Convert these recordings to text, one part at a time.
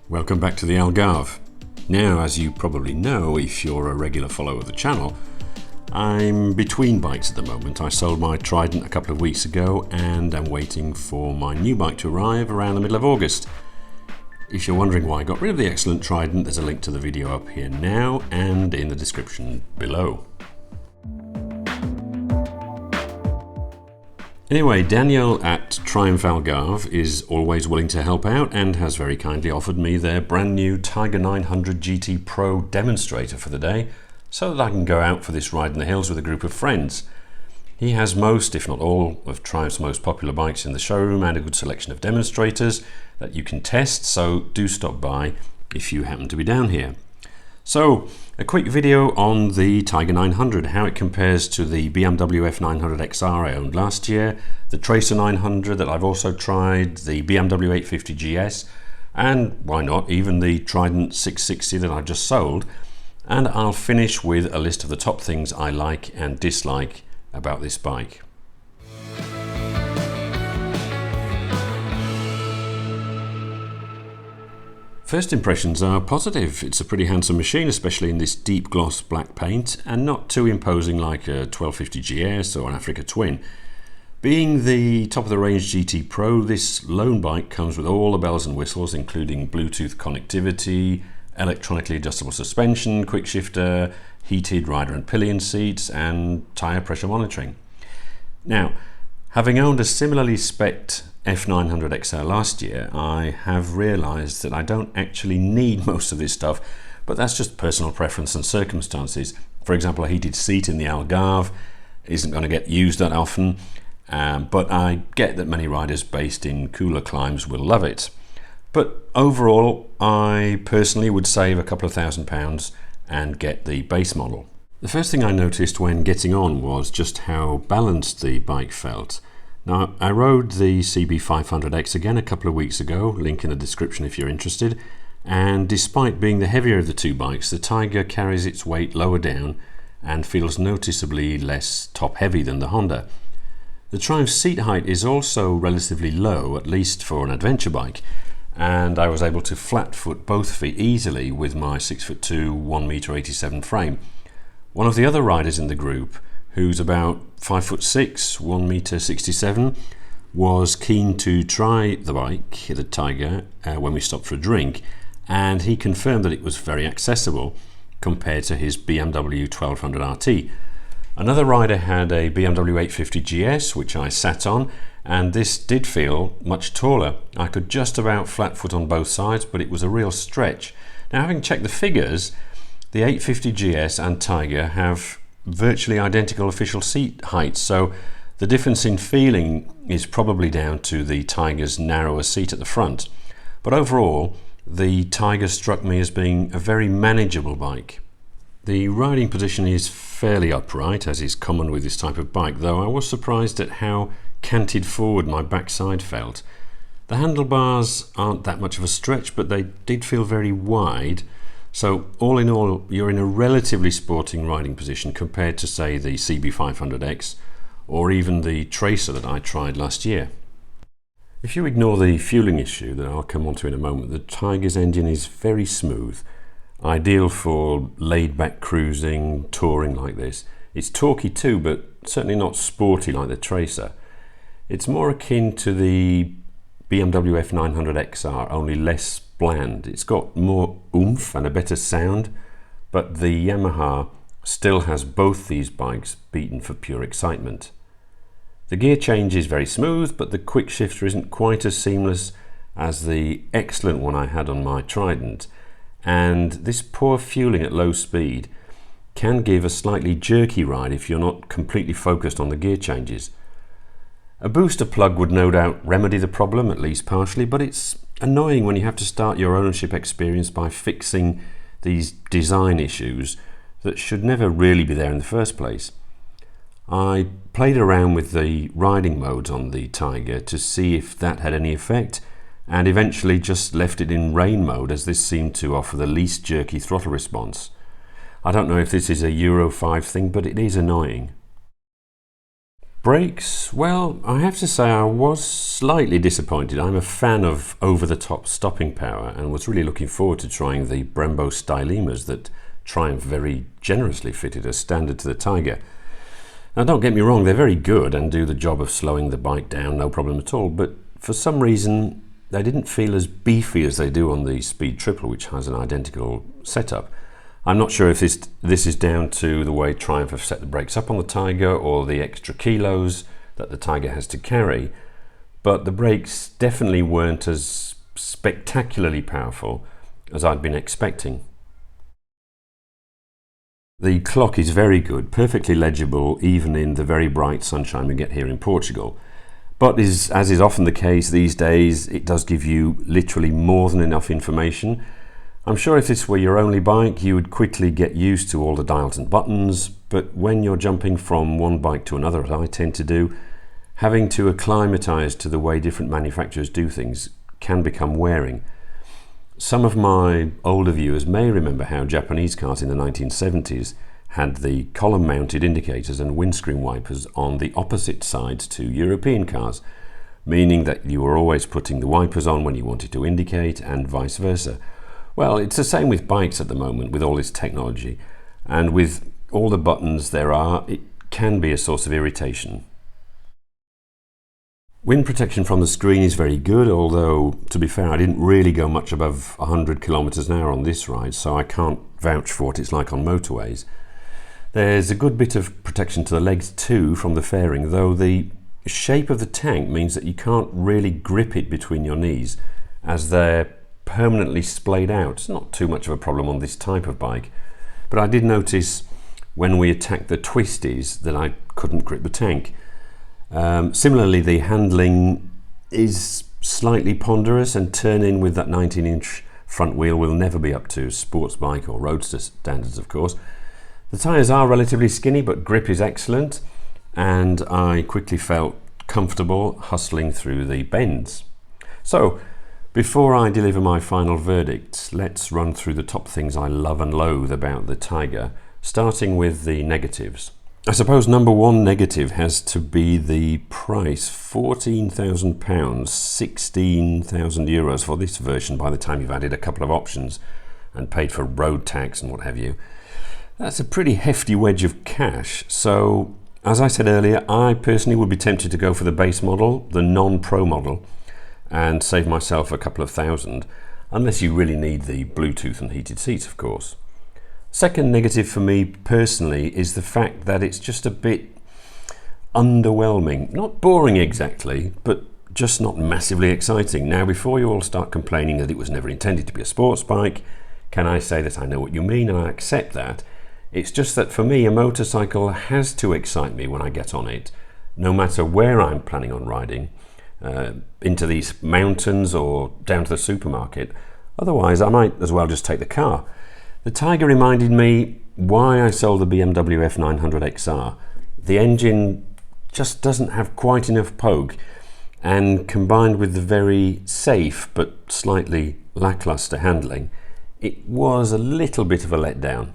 Welcome back to the Algarve. Now, as you probably know if you're a regular follower of the channel, I'm between bikes at the moment. I sold my Trident a couple of weeks ago and I'm waiting for my new bike to arrive around the middle of August. If you're wondering why I got rid of the excellent Trident, there's a link to the video up here now and in the description below. Anyway, Daniel at Triumph Algarve is always willing to help out and has very kindly offered me their brand new Tiger 900 GT Pro demonstrator for the day so that I can go out for this ride in the hills with a group of friends. He has most, if not all, of Triumph's most popular bikes in the showroom and a good selection of demonstrators that you can test, so do stop by if you happen to be down here. So, a quick video on the Tiger 900, how it compares to the BMW F900 XR I owned last year, the Tracer 900 that I've also tried, the BMW 850 GS, and why not, even the Trident 660 that I just sold. And I'll finish with a list of the top things I like and dislike about this bike. First impressions are positive. It's a pretty handsome machine, especially in this deep gloss black paint, and not too imposing like a 1250 GS or an Africa Twin. Being the top of the range GT Pro, this lone bike comes with all the bells and whistles, including Bluetooth connectivity, electronically adjustable suspension, quick shifter, heated rider and pillion seats, and tyre pressure monitoring. Now, having owned a similarly spec'd F900 XR last year, I have realised that I don't actually need most of this stuff, but that's just personal preference and circumstances. For example, a heated seat in the Algarve isn't going to get used that often, but I get that many riders based in cooler climes will love it. But overall, I personally would save a couple of £1,000 and get the base model. The first thing I noticed when getting on was just how balanced the bike felt. Now, I rode the CB500X again a couple of weeks ago, link in the description if you're interested, and despite being the heavier of the two bikes, the Tiger carries its weight lower down and feels noticeably less top-heavy than the Honda. The Triumph seat height is also relatively low, at least for an adventure bike, and I was able to flat foot both feet easily with my 6'2", 1m87 frame. One of the other riders in the group, who's about 5'6", 1m67, was keen to try the bike, the Tiger, when we stopped for a drink, and he confirmed that it was very accessible compared to his BMW 1200 RT. Another rider had a BMW 850 GS, which I sat on, and this did feel much taller. I could just about flat foot on both sides, but it was a real stretch. Now, having checked the figures, the 850 GS and Tiger have virtually identical official seat heights, so the difference in feeling is probably down to the Tiger's narrower seat at the front. But overall, the Tiger struck me as being a very manageable bike. The riding position is fairly upright, as is common with this type of bike, though I was surprised at how canted forward my backside felt. The handlebars aren't that much of a stretch, but they did feel very wide. So all in all, you're in a relatively sporting riding position compared to, say, the CB500X or even the Tracer that I tried last year. If you ignore the fueling issue that I'll come on to in a moment, the Tiger's engine is very smooth, ideal for laid-back cruising, touring like this. It's torquey too, but certainly not sporty like the Tracer. It's more akin to the BMW F900 XR, only less bland. It's got more oomph and a better sound, but the Yamaha still has both these bikes beaten for pure excitement. The gear change is very smooth, but the quick shifter isn't quite as seamless as the excellent one I had on my Trident, and this poor fueling at low speed can give a slightly jerky ride if you're not completely focused on the gear changes. A booster plug would no doubt remedy the problem, at least partially, but it's annoying when you have to start your ownership experience by fixing these design issues that should never really be there in the first place. I played around with the riding modes on the Tiger to see if that had any effect, and eventually just left it in rain mode, as this seemed to offer the least jerky throttle response. I don't know if this is a Euro 5 thing, but it is annoying. Brakes, well, I have to say I was slightly disappointed. I'm a fan of over-the-top stopping power and was really looking forward to trying the Brembo stylemas that Triumph very generously fitted as standard to the Tiger. Now don't get me wrong, they're very good and do the job of slowing the bike down, no problem at all, but for some reason they didn't feel as beefy as they do on the Speed Triple, which has an identical setup. I'm not sure if this is down to the way Triumph have set the brakes up on the Tiger or the extra kilos that the Tiger has to carry, but the brakes definitely weren't as spectacularly powerful as I'd been expecting. The clock is very good, perfectly legible even in the very bright sunshine we get here in Portugal. But as is often the case these days, it does give you literally more than enough information. I'm sure if this were your only bike, you would quickly get used to all the dials and buttons, but when you're jumping from one bike to another, as I tend to do, having to acclimatise to the way different manufacturers do things can become wearing. Some of my older viewers may remember how Japanese cars in the 1970s had the column-mounted indicators and windscreen wipers on the opposite sides to European cars, meaning that you were always putting the wipers on when you wanted to indicate and vice versa. Well, it's the same with bikes at the moment with all this technology, and with all the buttons there are, it can be a source of irritation. Wind protection from the screen is very good, although to be fair I didn't really go much above 100 kilometers an hour on this ride, so I can't vouch for what it's like on motorways. There's a good bit of protection to the legs too from the fairing, though the shape of the tank means that you can't really grip it between your knees as they're permanently splayed out. It's not too much of a problem on this type of bike, but I did notice when we attacked the twisties that I couldn't grip the tank. Similarly, the handling is slightly ponderous, and turning with that 19-inch front wheel will never be up to sports bike or roadster standards, of course. The tyres are relatively skinny, but grip is excellent, and I quickly felt comfortable hustling through the bends. So, before I deliver my final verdict, let's run through the top things I love and loathe about the Tiger, starting with the negatives. I suppose number one negative has to be the price. £14,000, 16,000 euros for this version by the time you've added a couple of options and paid for road tax and what have you. That's a pretty hefty wedge of cash, so as I said earlier, I personally would be tempted to go for the base model, the non-pro model, and save myself a couple of thousand, unless you really need the Bluetooth and heated seats, of course. Second negative for me personally is the fact that it's just a bit underwhelming. Not boring exactly, but just not massively exciting. Now, before you all start complaining that it was never intended to be a sports bike, can I say that I know what you mean and I accept that. It's just that for me, a motorcycle has to excite me when I get on it, no matter where I'm planning on riding. Into these mountains or down to the supermarket. Otherwise, I might as well just take the car. The Tiger reminded me why I sold the BMW F900 XR. The engine just doesn't have quite enough poke, and combined with the very safe but slightly lackluster handling, it was a little bit of a letdown.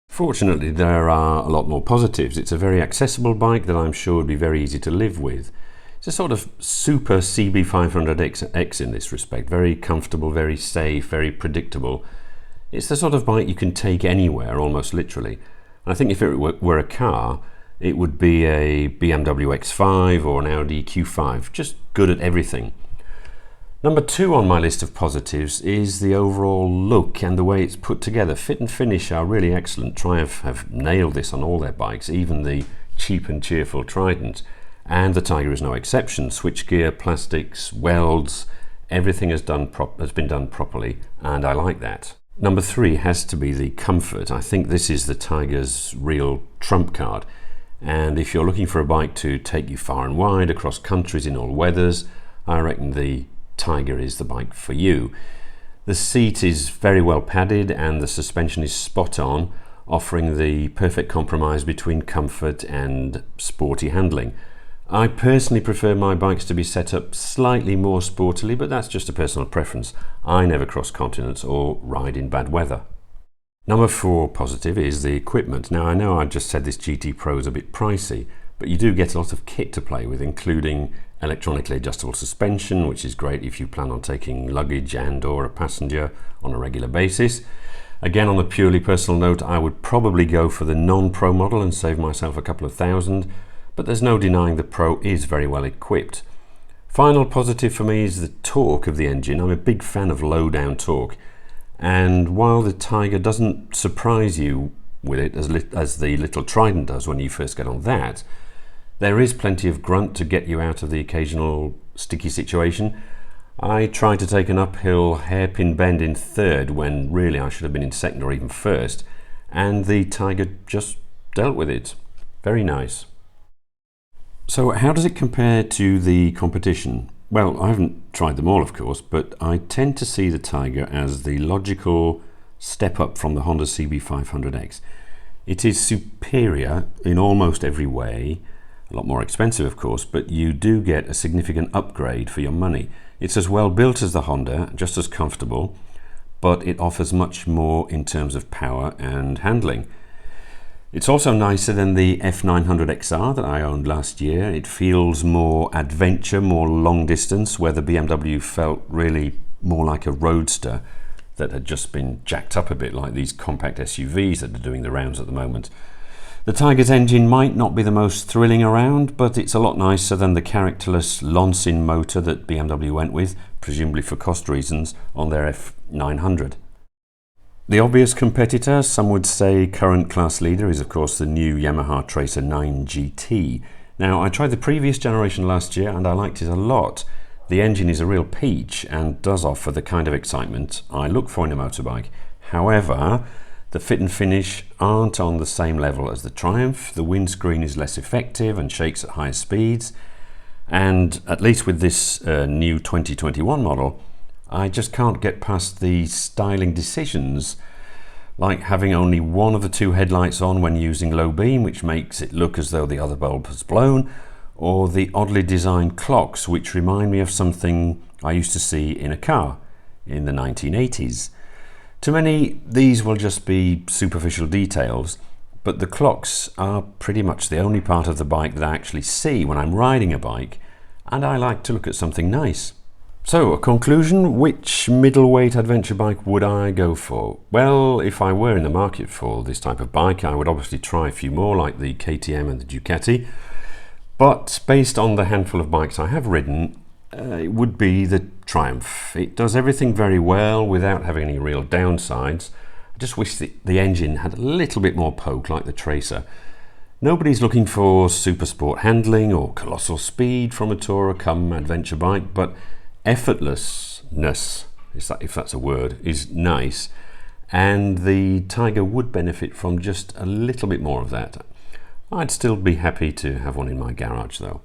Fortunately, there are a lot more positives. It's a very accessible bike that I'm sure would be very easy to live with. It's a sort of super CB500X in this respect, very comfortable, very safe, very predictable. It's the sort of bike you can take anywhere, almost literally. And I think if it were a car, it would be a BMW X5 or an Audi Q5, just good at everything. Number two on my list of positives is the overall look and the way it's put together. Fit and finish are really excellent. Triumph have nailed this on all their bikes, even the cheap and cheerful Trident. And the Tiger is no exception. Switchgear, plastics, welds, everything has been done properly, and I like that. Number three has to be the comfort. I think this is the Tiger's real trump card. And if you're looking for a bike to take you far and wide across countries in all weathers, I reckon the Tiger is the bike for you. The seat is very well padded and the suspension is spot on, offering the perfect compromise between comfort and sporty handling. I personally prefer my bikes to be set up slightly more sportily, but that's just a personal preference. I never cross continents or ride in bad weather. Number four positive is the equipment. Now, I know I just said this GT Pro is a bit pricey, but you do get a lot of kit to play with, including electronically adjustable suspension, which is great if you plan on taking luggage and/or a passenger on a regular basis. Again, on a purely personal note, I would probably go for the non-Pro model and save myself a couple of thousand, but there's no denying the Pro is very well equipped. Final positive for me is the torque of the engine. I'm a big fan of low down torque, and while the Tiger doesn't surprise you with it as the little Trident does when you first get on that, there is plenty of grunt to get you out of the occasional sticky situation. I tried to take an uphill hairpin bend in third when really I should have been in second or even first, and the Tiger just dealt with it. Very nice. So how does it compare to the competition? Well, I haven't tried them all, of course, but I tend to see the Tiger as the logical step up from the Honda CB500X. It is superior in almost every way, a lot more expensive, of course, but you do get a significant upgrade for your money. It's as well built as the Honda, just as comfortable, but it offers much more in terms of power and handling. It's also nicer than the F900XR that I owned last year. It feels more adventure, more long distance, where the BMW felt really more like a roadster that had just been jacked up a bit, like these compact SUVs that are doing the rounds at the moment. The Tiger's engine might not be the most thrilling around, but it's a lot nicer than the characterless Lonsin motor that BMW went with, presumably for cost reasons, on their F900. The obvious competitor, some would say current class leader, is of course the new Yamaha Tracer 9 GT. Now, I tried the previous generation last year and I liked it a lot. The engine is a real peach and does offer the kind of excitement I look for in a motorbike. However, the fit and finish aren't on the same level as the Triumph. The windscreen is less effective and shakes at higher speeds. And at least with this new 2021 model, I just can't get past the styling decisions, like having only one of the two headlights on when using low beam, which makes it look as though the other bulb has blown, or the oddly designed clocks, which remind me of something I used to see in a car in the 1980s. To many, these will just be superficial details, but the clocks are pretty much the only part of the bike that I actually see when I'm riding a bike, and I like to look at something nice. So, a conclusion, which middleweight adventure bike would I go for? Well, if I were in the market for this type of bike, I would obviously try a few more like the KTM and the Ducati, but based on the handful of bikes I have ridden, it would be the Triumph. It does everything very well without having any real downsides. I just wish the engine had a little bit more poke like the Tracer. Nobody's looking for super sport handling or colossal speed from a tourer come adventure bike, but effortlessness, if that's a word, is nice, and the Tiger would benefit from just a little bit more of that. I'd still be happy to have one in my garage though.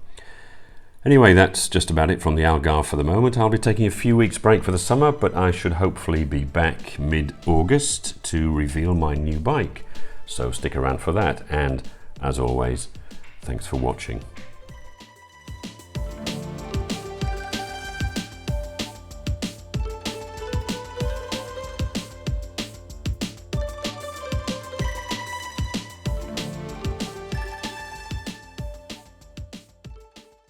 Anyway, that's just about it from the Algarve for the moment. I'll be taking a few weeks break for the summer, but I should hopefully be back mid-August to reveal my new bike. So stick around for that, and as always, thanks for watching.